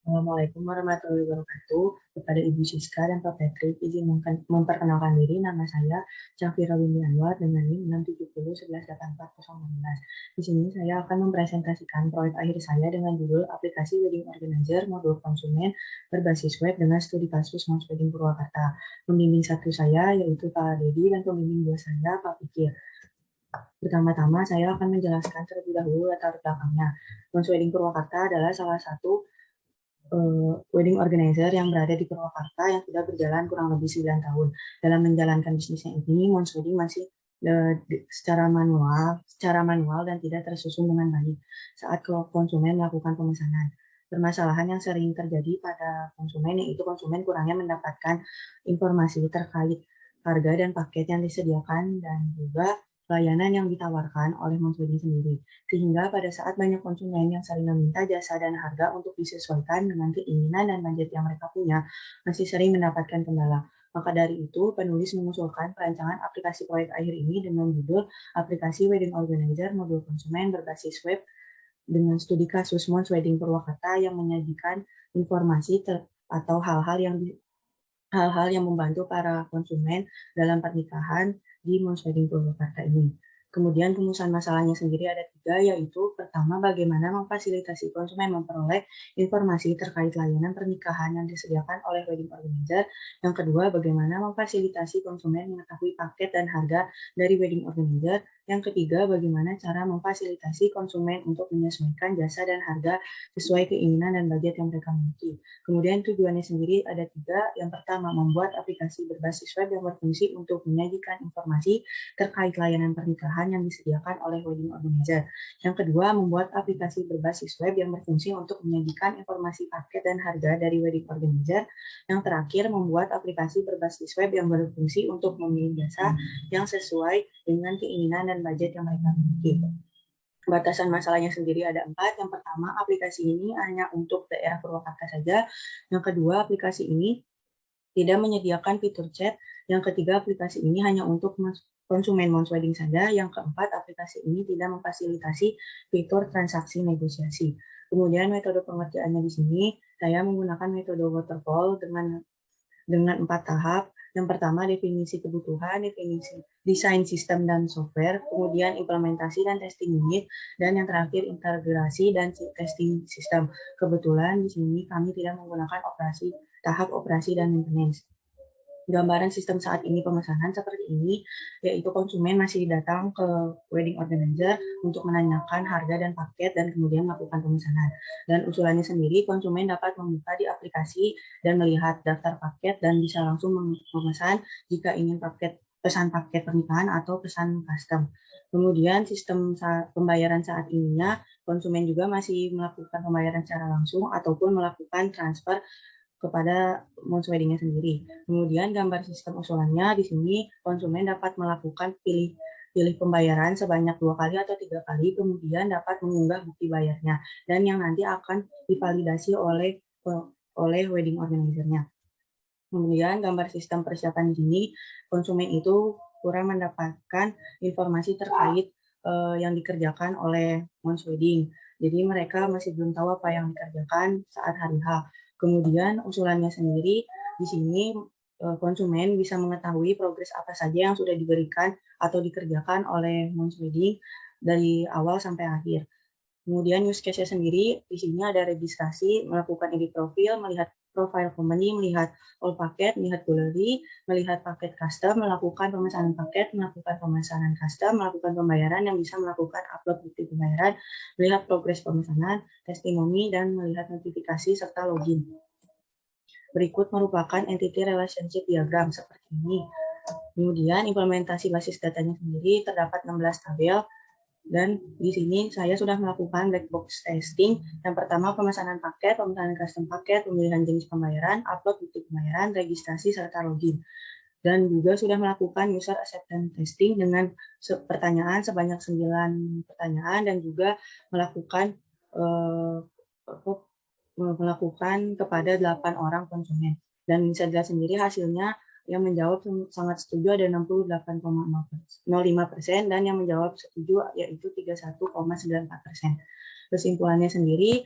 Assalamualaikum warahmatullahi wabarakatuh. Kepada Ibu Siska dan Pak Patrick, izin memperkenalkan diri. Nama saya Syafira Windy Anwar dengan NIM 670118416. Di sini saya akan mempresentasikan proyek akhir saya dengan judul Aplikasi Wedding Organizer Modul Konsumen berbasis web dengan studi kasus Mons Wedding Purwakarta. Pembimbing satu saya yaitu Pak Dedi dan pembimbing dua saya Pak Pikir. Pertama-tama saya akan menjelaskan terlebih dahulu latar belakangnya. Mons Wedding Purwakarta adalah salah satu wedding organizer yang berada di Purwakarta yang sudah berjalan kurang lebih 9 tahun. Dalam menjalankan bisnisnya ini, Mons Wedding masih secara manual dan tidak tersusun dengan baik saat konsumen melakukan pemesanan. Permasalahan yang sering terjadi pada konsumen yaitu konsumen kurangnya mendapatkan informasi terkait harga dan paket yang disediakan dan juga layanan yang ditawarkan oleh Mons Wedding sendiri. Sehingga pada saat banyak konsumen yang saling meminta jasa dan harga untuk disesuaikan dengan keinginan dan budget yang mereka punya, masih sering mendapatkan kendala. Maka dari itu, penulis mengusulkan perancangan aplikasi proyek akhir ini dengan judul Aplikasi Wedding Organizer Modul Konsumen berbasis web dengan studi kasus Mons Wedding Purwakarta yang menyajikan informasi atau hal-hal yang membantu para konsumen dalam pernikahan di Mons Wedding Purwakarta ini. Kemudian rumusan masalahnya sendiri ada 3, yaitu pertama bagaimana memfasilitasi konsumen memperoleh informasi terkait layanan pernikahan yang disediakan oleh wedding organizer. Yang kedua, bagaimana memfasilitasi konsumen mengetahui paket dan harga dari wedding organizer. Yang ketiga, bagaimana cara memfasilitasi konsumen untuk menyesuaikan jasa dan harga sesuai keinginan dan budget yang mereka miliki. Kemudian tujuannya sendiri ada 3. Yang pertama, membuat aplikasi berbasis web yang berfungsi untuk menyajikan informasi terkait layanan pernikahan yang disediakan oleh wedding organizer. Yang kedua, membuat aplikasi berbasis web yang berfungsi untuk menyajikan informasi paket dan harga dari wedding organizer. Yang terakhir, membuat aplikasi berbasis web yang berfungsi untuk memilih jasa yang sesuai dengan keinginan dan budget yang mereka miliki. Batasan masalahnya sendiri ada 4. Yang pertama, aplikasi ini hanya untuk daerah Purwakarta saja. Yang kedua, aplikasi ini tidak menyediakan fitur chat. Yang ketiga, aplikasi ini hanya untuk konsumen Mons Wedding saja. Yang keempat, aplikasi ini tidak memfasilitasi fitur transaksi negosiasi. Kemudian metode pengerjaannya di sini, saya menggunakan metode waterfall dengan 4 tahap. Yang pertama, definisi kebutuhan, definisi desain sistem dan software, kemudian implementasi dan testing unit, dan yang terakhir integrasi dan testing sistem. Kebetulan di sini kami tidak menggunakan tahap operasi dan maintenance. Gambaran sistem saat ini pemesanan seperti ini, yaitu konsumen masih datang ke wedding organizer untuk menanyakan harga dan paket dan kemudian melakukan pemesanan. Dan usulannya sendiri, konsumen dapat membuka di aplikasi dan melihat daftar paket dan bisa langsung memesan jika ingin pesan paket pernikahan atau pesan custom. Kemudian sistem pembayaran saat ininya, konsumen juga masih melakukan pembayaran secara langsung ataupun melakukan transfer kepada Mons Wedding-nya sendiri. Kemudian gambar sistem usulannya di sini konsumen dapat melakukan pilih pembayaran sebanyak 2 kali atau 3 kali, kemudian dapat mengunggah bukti bayarnya dan yang nanti akan divalidasi oleh wedding organizer-nya. Kemudian gambar sistem persiapan di sini konsumen itu kurang mendapatkan informasi terkait yang dikerjakan oleh Mons Wedding. Jadi mereka masih belum tahu apa yang dikerjakan saat hari H. Kemudian usulannya sendiri di sini konsumen bisa mengetahui progres apa saja yang sudah diberikan atau dikerjakan oleh Mons Wedding dari awal sampai akhir. Kemudian use case-nya sendiri di sini ada registrasi, melakukan edit profil, melihat profile company, melihat all paket, melihat gallery, melihat paket custom, melakukan pemesanan paket, melakukan pemesanan custom, melakukan pembayaran yang bisa melakukan upload bukti pembayaran, melihat progres pemesanan, testimoni, dan melihat notifikasi serta login. Berikut merupakan entity relationship diagram seperti ini. Kemudian implementasi basis datanya sendiri terdapat 16 tabel. Dan di sini saya sudah melakukan black box testing. Yang pertama pemesanan paket, pemesanan custom paket, pemilihan jenis pembayaran, upload bukti pembayaran, registrasi, serta login. Dan juga sudah melakukan user acceptance testing dengan pertanyaan sebanyak 9 pertanyaan dan juga melakukan kepada 8 orang konsumen. Dan bisa dilihat sendiri hasilnya yang menjawab sangat setuju ada 68,05% dan yang menjawab setuju yaitu 31,94%. Kesimpulannya sendiri,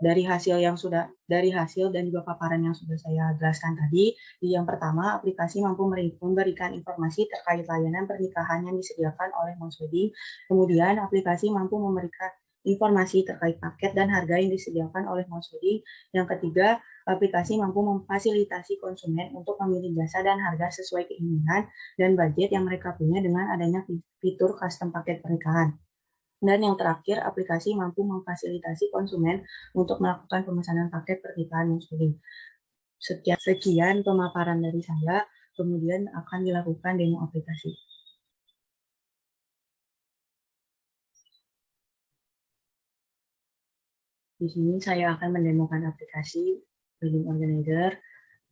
dari hasil dan juga paparan yang sudah saya jelaskan tadi, yang pertama, aplikasi mampu memberikan informasi terkait layanan pernikahan yang disediakan oleh Mas Wedding. Kemudian, aplikasi mampu memberikan informasi terkait paket dan harga yang disediakan oleh Mas Wedding. Yang ketiga, aplikasi mampu memfasilitasi konsumen untuk memilih jasa dan harga sesuai keinginan dan budget yang mereka punya dengan adanya fitur custom paket pernikahan. Dan yang terakhir, aplikasi mampu memfasilitasi konsumen untuk melakukan pemesanan paket pernikahan muslim. Sekian pemaparan dari saya, kemudian akan dilakukan demo aplikasi. Di sini saya akan mendemokan aplikasi Wedding Organizer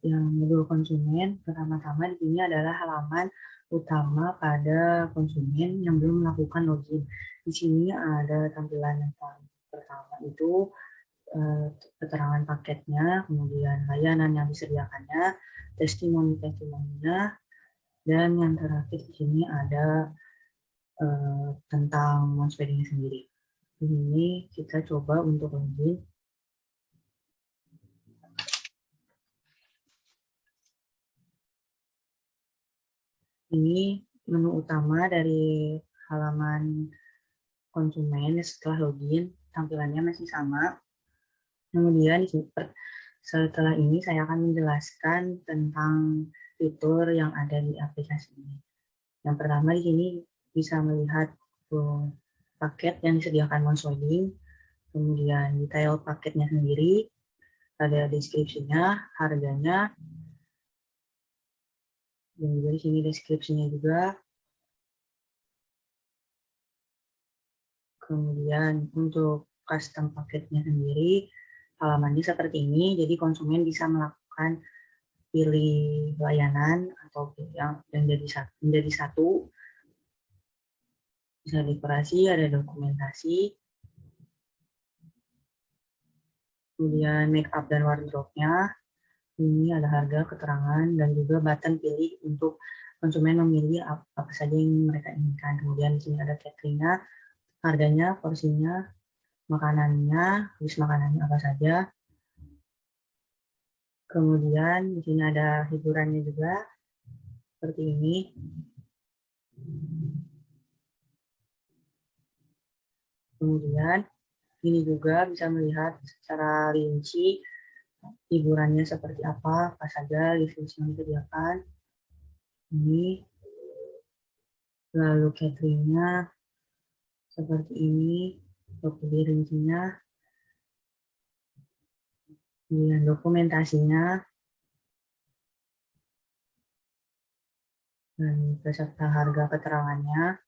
yang modul konsumen. Pertama-tama di sini adalah halaman utama pada konsumen yang belum melakukan login. Di sini ada tampilan yang pertama itu keterangan paketnya, kemudian layanan yang disediakannya, testimoni-testimoninya, dan yang terakhir di sini ada tentang Mas Wedding sendiri. Ini kita coba untuk login. Ini menu utama dari halaman konsumen setelah login, tampilannya masih sama. Kemudian setelah ini saya akan menjelaskan tentang fitur yang ada di aplikasi ini. Yang pertama di sini bisa melihat paket yang disediakan Mas Wedding, kemudian detail paketnya sendiri, ada deskripsinya, harganya, dan juga di sini deskripsinya juga. Kemudian untuk custom paketnya sendiri, halamannya seperti ini, jadi konsumen bisa melakukan pilih layanan atau yang menjadi satu, bisa dekorasi, ada dokumentasi, kemudian make up dan wardrobe-nya, ini ada harga, keterangan, dan juga button pilih untuk konsumen memilih apa saja yang mereka inginkan. Kemudian di sini ada cateringnya, harganya, porsinya, makanannya, list makanannya apa saja. Kemudian di sini ada hiburannya juga, seperti ini. Kemudian ini juga bisa melihat secara rinci hiburannya seperti apa saja, list yang disediakan. Ini, lalu cateringnya seperti ini, untuk lebih rincinya. Kemudian dokumentasinya, dan beserta harga keterangannya.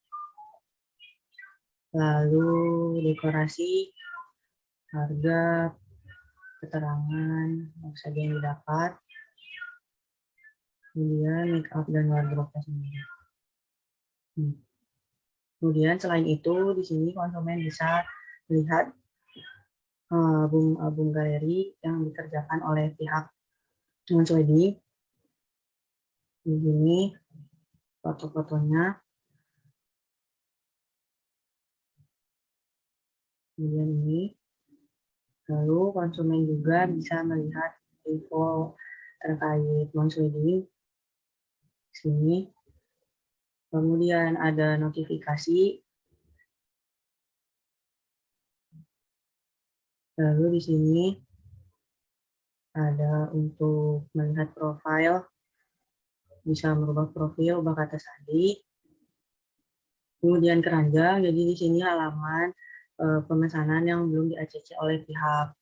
Lalu dekorasi, harga, keterangan, apa saja yang didapat. Kemudian make up dan wardrobe sendiri. Kemudian selain itu, di sini konsumen bisa melihat album galeri yang dikerjakan oleh pihak Mas Wedding. Di sini foto-fotonya. Kemudian ini. Lalu konsumen juga bisa melihat info terkait Mas Wedding. Di sini. Kemudian ada notifikasi. Lalu di sini ada untuk melihat profil, bisa merubah profil, ubah kata sandi. Kemudian keranjang, jadi di sini halaman pemesanan yang belum di-ACC oleh pihak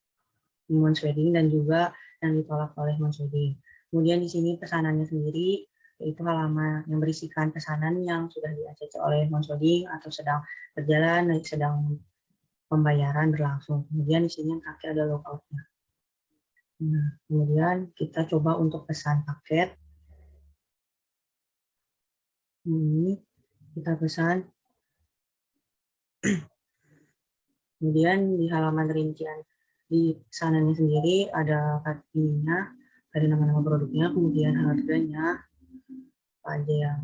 Mas Wedding dan juga yang ditolak oleh Mas Wedding. Kemudian di sini pesanannya sendiri, yaitu halaman yang berisikan pesanan yang sudah di-ACC oleh Mas Wedding atau sedang berjalan, sedang pembayaran berlangsung. Kemudian di sini yang kaki ada logoutnya. Nah, kemudian kita coba untuk pesan paket. Ini kita pesan. Kemudian di halaman rincian di pesanannya sendiri ada ininya, ada nama-nama produknya, kemudian harganya, apa aja yang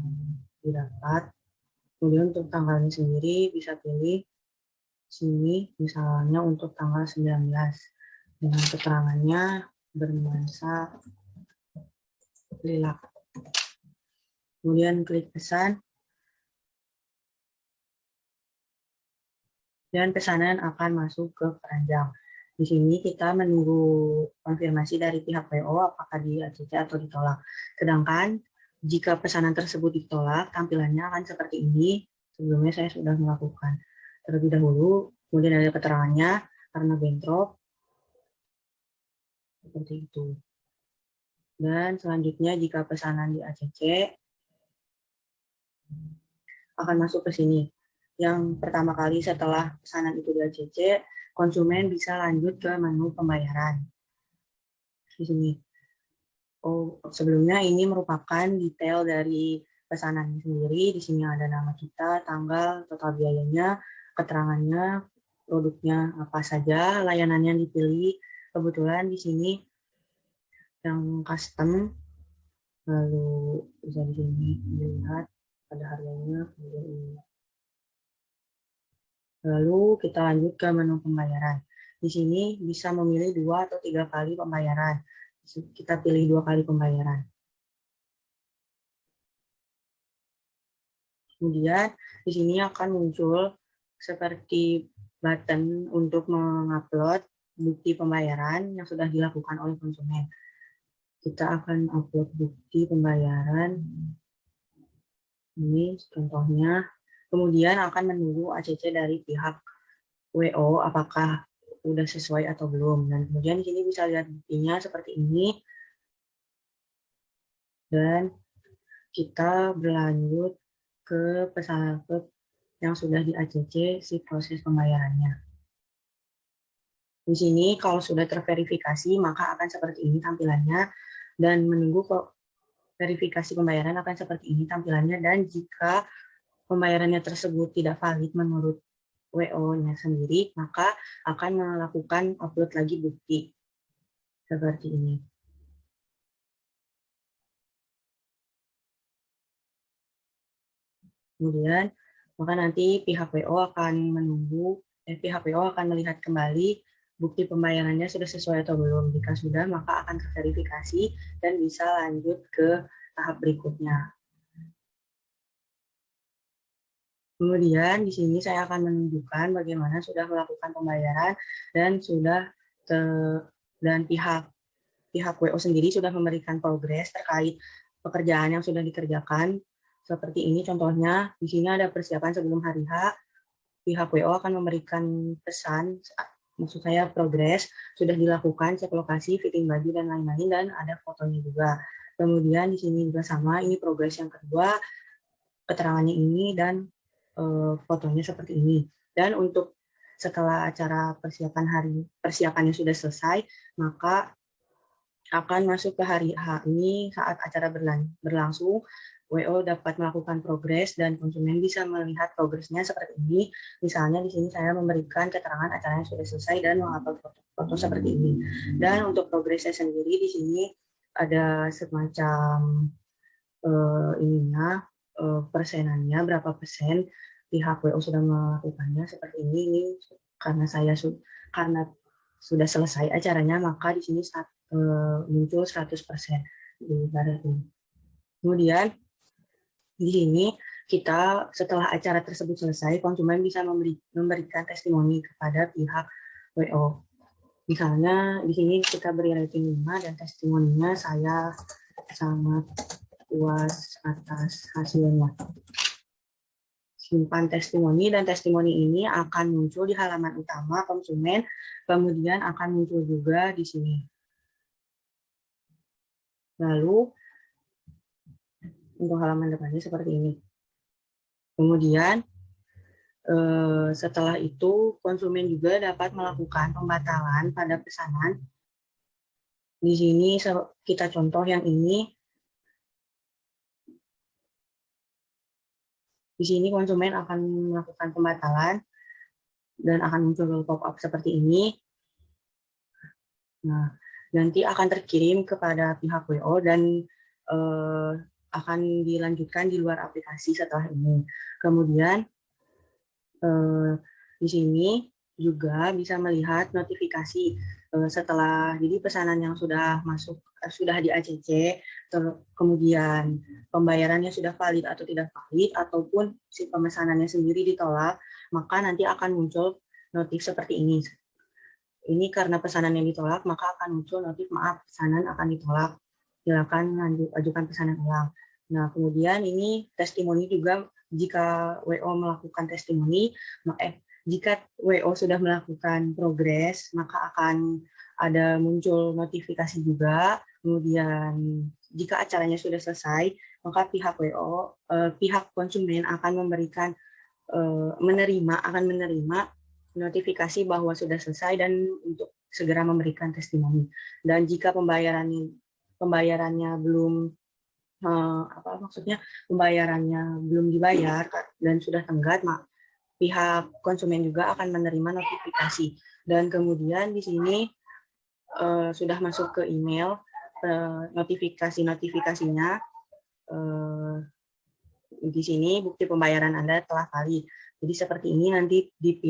didapat. Kemudian untuk tanggalnya sendiri bisa pilih sini, misalnya untuk tanggal 19. dengan keterangannya bernuansa lilak. Kemudian klik pesan, dan pesanan akan masuk ke keranjang. Di sini kita menunggu konfirmasi dari pihak PO apakah di ACC atau ditolak. Sedangkan jika pesanan tersebut ditolak, tampilannya akan seperti ini. Sebelumnya saya sudah melakukan terlebih dahulu, kemudian ada keterangannya karena bentrok, seperti itu. Dan selanjutnya jika pesanan di ACC akan masuk ke sini. Yang pertama kali setelah pesanan itu di ACC, konsumen bisa lanjut ke menu pembayaran. Di sini. Oh, sebelumnya ini merupakan detail dari pesanan sendiri. Di sini ada nama kita, tanggal, total biayanya, keterangannya, produknya apa saja, layanan yang dipilih. Kebetulan di sini yang custom, lalu bisa di sini dilihat ada harganya, kemudian ini. Lalu kita lanjut ke menu pembayaran. Di sini bisa memilih 2 atau 3 kali pembayaran. Kita pilih 2 kali pembayaran. Kemudian di sini akan muncul seperti button untuk mengupload bukti pembayaran yang sudah dilakukan oleh konsumen. Kita akan upload bukti pembayaran. Ini contohnya. Kemudian akan menunggu ACC dari pihak WO apakah sudah sesuai atau belum. Dan kemudian di sini bisa lihat buktinya seperti ini. Dan kita berlanjut ke pesanan yang sudah di ACC si proses pembayarannya. Di sini kalau sudah terverifikasi maka akan seperti ini tampilannya, dan menunggu verifikasi pembayaran akan seperti ini tampilannya, dan jika pembayarannya tersebut tidak valid menurut WO-nya sendiri maka akan melakukan upload lagi bukti seperti ini. Kemudian maka nanti pihak WO akan melihat kembali bukti pembayarannya sudah sesuai atau belum. Jika sudah, maka akan terverifikasi dan bisa lanjut ke tahap berikutnya. Kemudian di sini saya akan menunjukkan bagaimana sudah melakukan pembayaran dan pihak WO sendiri sudah memberikan progres terkait pekerjaan yang sudah dikerjakan. Seperti ini contohnya, di sini ada persiapan sebelum hari H. Pihak WO akan memberikan pesan, maksud saya progres, sudah dilakukan, cek lokasi, fitting baju, dan lain-lain, dan ada fotonya juga. Kemudian di sini juga sama, ini progres yang kedua, keterangannya ini, dan fotonya seperti ini. Dan untuk setelah acara persiapannya sudah selesai, maka akan masuk ke hari H. Ini saat acara berlangsung, WO dapat melakukan progres dan konsumen bisa melihat progresnya seperti ini. Misalnya di sini saya memberikan keterangan acaranya sudah selesai dan mengupload foto seperti ini. Dan untuk progresnya sendiri di sini ada semacam persenannya, berapa persen pihak WO sudah melakukannya seperti ini. Ini karena sudah selesai acaranya, maka di sini muncul 100% di badan ini. Kemudian di sini kita setelah acara tersebut selesai, konsumen bisa memberikan testimoni kepada pihak WO. Misalnya di sini kita beri rating 5 dan testimoninya saya sangat puas atas hasilnya. Simpan testimoni, dan testimoni ini akan muncul di halaman utama konsumen, kemudian akan muncul juga di sini. Lalu untuk halaman depannya seperti ini. Kemudian setelah itu konsumen juga dapat melakukan pembatalan pada pesanan. Di sini kita contoh yang ini. Di sini konsumen akan melakukan pembatalan dan akan muncul pop-up seperti ini. Nah, nanti akan terkirim kepada pihak WO dan akan dilanjutkan di luar aplikasi setelah ini. Kemudian di sini juga bisa melihat notifikasi setelah jadi pesanan yang sudah masuk sudah di ACC, kemudian pembayarannya sudah valid atau tidak valid, ataupun si pemesanannya sendiri ditolak, maka nanti akan muncul notif seperti ini. Ini karena pesanan yang ditolak, maka akan muncul notif maaf pesanan akan ditolak. Silakan ajukan pesanan ulang. Nah, kemudian ini testimoni juga jika WO melakukan testimoni, jika WO sudah melakukan progres, maka akan ada muncul notifikasi juga. Kemudian jika acaranya sudah selesai, maka pihak WO, pihak konsumen akan memberikan akan menerima notifikasi bahwa sudah selesai dan untuk segera memberikan testimoni. Dan jika pembayarannya belum pembayarannya belum dibayar dan sudah tenggat, pihak konsumen juga akan menerima notifikasi. Dan kemudian di sini sudah masuk ke email notifikasinya. Di sini bukti pembayaran Anda telah valid. Jadi seperti ini nanti di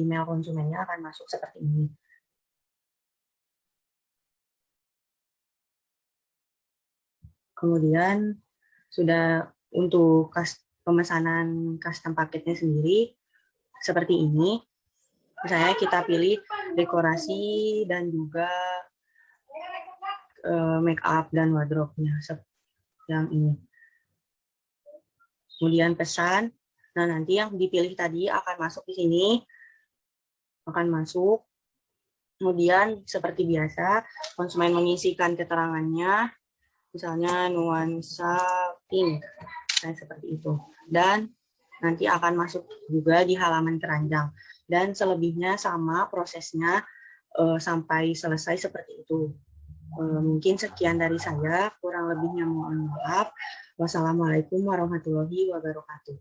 email konsumennya akan masuk seperti ini. Kemudian sudah untuk pemesanan custom paketnya sendiri seperti ini. Misalnya kita pilih dekorasi dan juga make up dan wardrobe-nya yang ini. Kemudian pesan. Nah, nanti yang dipilih tadi akan masuk di sini. Akan masuk. Kemudian seperti biasa, konsumen mengisikan keterangannya, misalnya nuansa pink, seperti itu. Dan nanti akan masuk juga di halaman keranjang. Dan selebihnya sama prosesnya sampai selesai seperti itu. Mungkin sekian dari saya, kurang lebihnya mohon maaf. Wassalamualaikum warahmatullahi wabarakatuh.